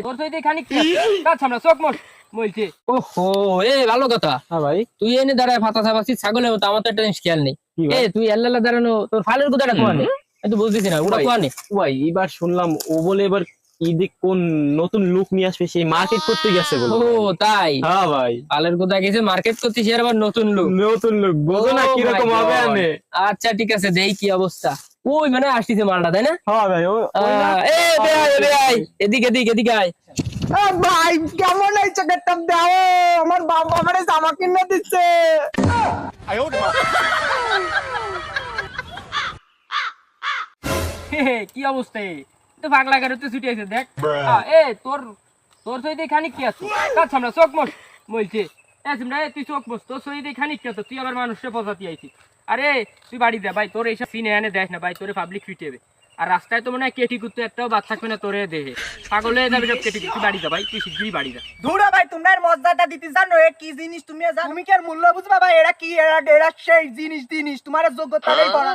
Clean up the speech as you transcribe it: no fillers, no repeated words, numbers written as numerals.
তোর সইতে খানিক আমরা চোখ মোট বলছে। ওহো, ভালো কথা। হ্যাঁ ভাই, তুই এনে দাঁড়ায় ফাতা ছাপাচ্ছিস ছাগলের মতো, আমার তো একটা জিনিস খেয়াল নেই। কি ভাই? তুই এল্লালা দাঁড়ানো, তোর ফালের কোথাটা কোয়া নেই? তুই বুঝতেছি না, ওটা ভাই, কোয়া নেই। ভাই এবার শুনলাম ও বলে এবার ঈদে কোন নতুন লুক নিয়ে আসবে, সেই মার্কেট করতে গেছে বলে। ও তাই? হ্যাঁ ভাই, ফালের কোথা গেছে মার্কেট করছিস, এর আবার নতুন লোক। নতুন লুক বোঝো না Oh কিরকম my হবে God! আনে। আচ্ছা ঠিক আছে, দেই কি অবস্থা। ওই মানে আসতেছে মালটা, তাই না? হ্যাঁ ভাই, ওই না? বেআই, এদিকে এদিকে এদিকে আয়। ভাই কেমন হয়েছে গেটআপ দাও, আমার বাবা আমারে জামা কিনে দিচ্ছে। কি অবস্থা? তো পাগলা গারোতে ছুটি আছে দেখ। তোর তোর সইতে খানিক কি আছে? আমরা চোখ মোট বলছে। তুই চোখ মোট, তোর সইতে খানিক কি আছে? তুই আবার মানুষকে পচাতি আইছিস। আরে তুই বাড়ি যা ভাই, তোর এইসব সিনে এনে দেখ না ভাই, তোরে পাবলিক ফিটেবে। আর রাস্তায় তো মনে হয় কেটি কুত্তে একটাও বাদ থাকবে না তোরে দেহে। পাগল হয়ে যাবে সব কেটি। তুই বাড়ি যা ভাই, তুই শিগগিরই বাড়ি যা। ধুরা ভাই, তোমরা এর মজাটা দিতে জানো, এ কি জিনিস তুমি জানো? তুমি কি এর মূল্য বুঝবা ভাই? এরা কি, এরা সেই জিনিস তোমার যোগ্যতা নেই করা।